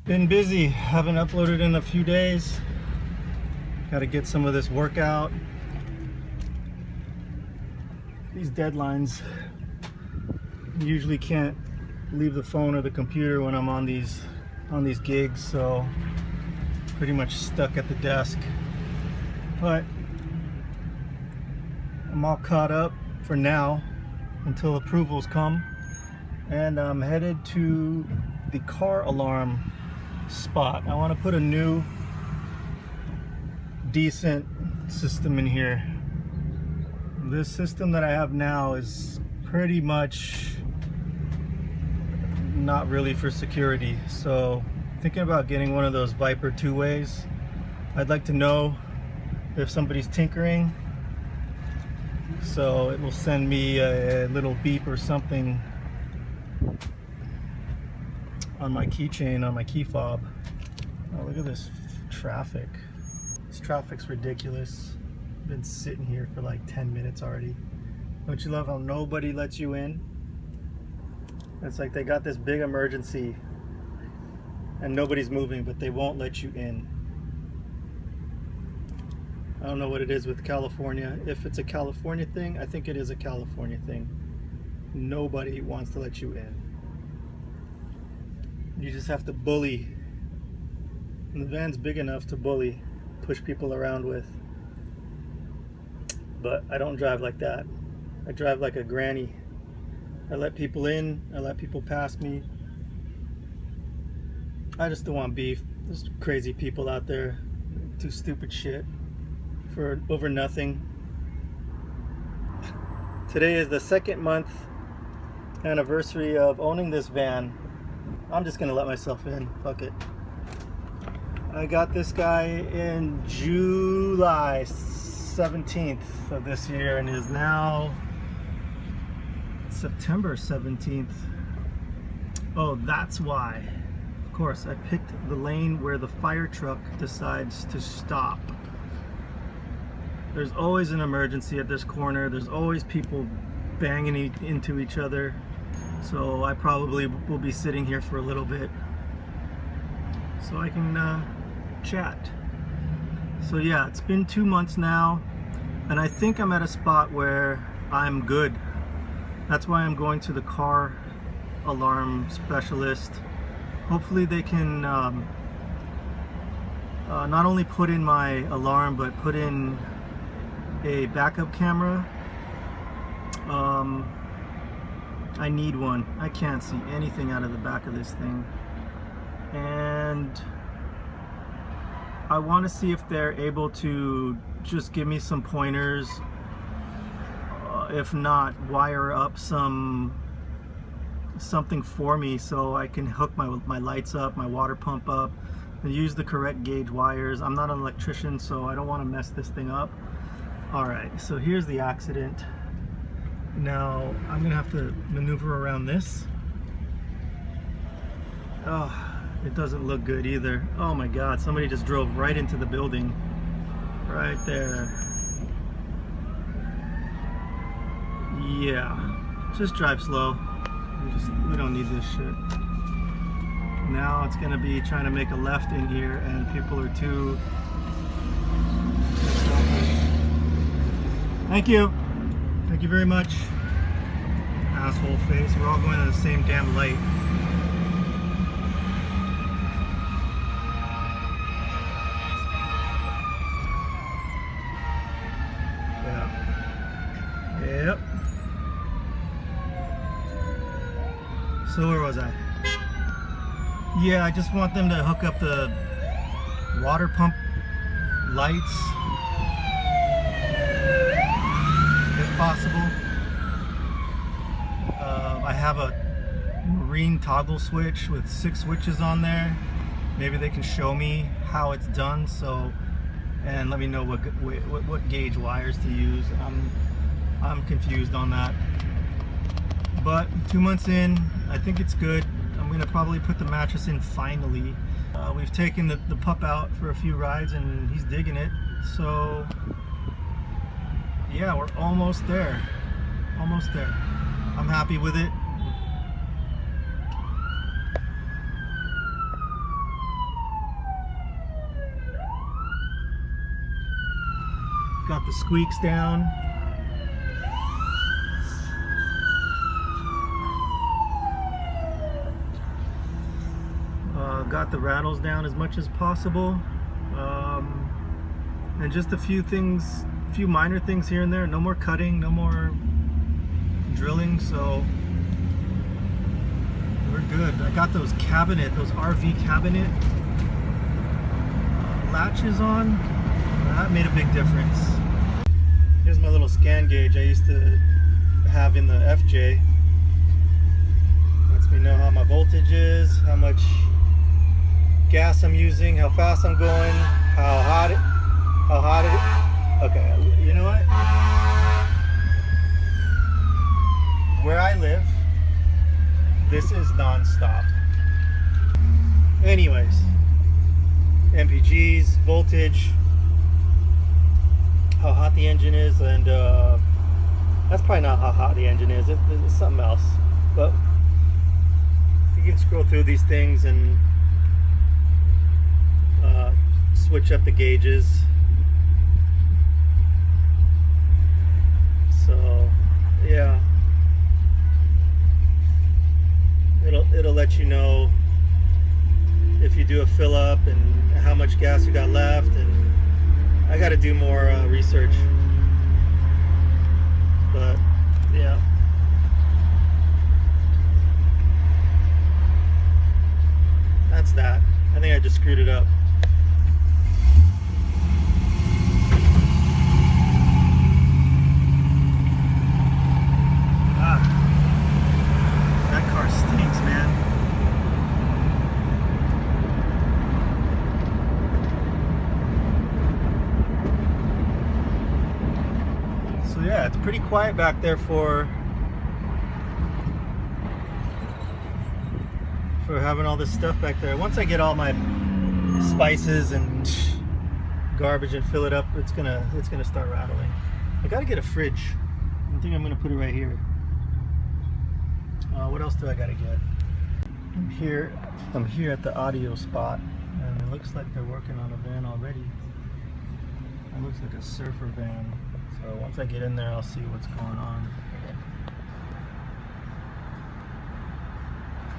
Been busy, haven't uploaded in a few days. Got to get some of this work out. These deadlines, usually can't leave the phone or the computer when I'm on these gigs, so pretty much stuck at the desk. But I'm all caught up for now until approvals come, and I'm headed to the car alarm spot. I want to put a new decent system in here. This system that I have now is pretty much not really for security, so thinking about getting one of those Viper 2-ways. I'd like to know if somebody's tinkering, so it will send me a little beep or something on my keychain, on my key fob. Oh, look at this traffic. This traffic's ridiculous. I've been sitting here for like 10 minutes already. Don't you love how nobody lets you in? It's like they got this big emergency and nobody's moving, but they won't let you in. I don't know what it is with California. If it's a California thing, I think it is a California thing. Nobody wants to let you in. You just have to bully. And the van's big enough to bully, push people around with. But I don't drive like that. I drive like a granny. I let people in, I let people pass me. I just don't want beef. There's crazy people out there do stupid shit for over nothing. Today is the 2nd month anniversary of owning this van. I'm just gonna let myself in, fuck it. I got this guy in July 17th of this year, and is now September 17th. Oh, that's why. Of course, I picked the lane where the fire truck decides to stop. There's always an emergency at this corner. There's always people banging into each other. So I probably will be sitting here for a little bit so I can chat. So yeah, it's been 2 months now, and I think I'm at a spot where I'm good. That's why I'm going to the car alarm specialist. Hopefully they can not only put in my alarm, but put in a backup camera. I need one. I can't see anything out of the back of this thing. And I want to see if they're able to just give me some pointers. If not, wire up something for me so I can hook my lights up, my water pump up, and use the correct gauge wires. I'm not an electrician, so I don't want to mess this thing up. Alright, so here's the accident. Now I'm gonna have to maneuver around this. Oh, it doesn't look good either. Oh my god, somebody just drove right into the building. Right there. Yeah, just drive slow. We don't need this shit. Now it's gonna be trying to make a left in here, and people are too. Thank you. Thank you very much. Asshole face. We're all going to the same damn light. Yeah. Yep. So where was I? Yeah, I just want them to hook up the water pump lights, if possible. I have a marine toggle switch with 6 switches on there. Maybe they can show me how it's done, and let me know what gauge wires to use. I'm confused on that. But 2 months in, I think it's good. I'm gonna probably put the mattress in finally. We've taken the pup out for a few rides and he's digging it. So yeah, we're almost there. Almost there. I'm happy with it. Got the squeaks down. Got the rattles down as much as possible. And just a few things, few minor things here and there. No more cutting, no more drilling, so we're good. I got those RV cabinet latches on. That made a big difference. Here's my little Scangauge I used to have in the FJ. Lets me know how my voltage is, how much gas I'm using, how fast I'm going, how hot it. Okay, you know what? Where I live, this is non-stop. Anyways, MPGs, voltage, how hot the engine is, and that's probably not how hot the engine is. It's something else. But you can scroll through these things and switch up the gauges. So yeah, it'll let you know if you do a fill up and how much gas you got left. And I got to do more research, but yeah. That's that. I think I just screwed it up. That car stinks, man. So yeah, it's pretty quiet back there for having all this stuff back there. Once I get all my spices and garbage and fill it up, it's gonna start rattling. I gotta get a fridge. I think I'm gonna put it right here. What else do I gotta get? I'm here at the audio spot, and it looks like they're working on a van already. It looks like a surfer van. So once I get in there, I'll see what's going on.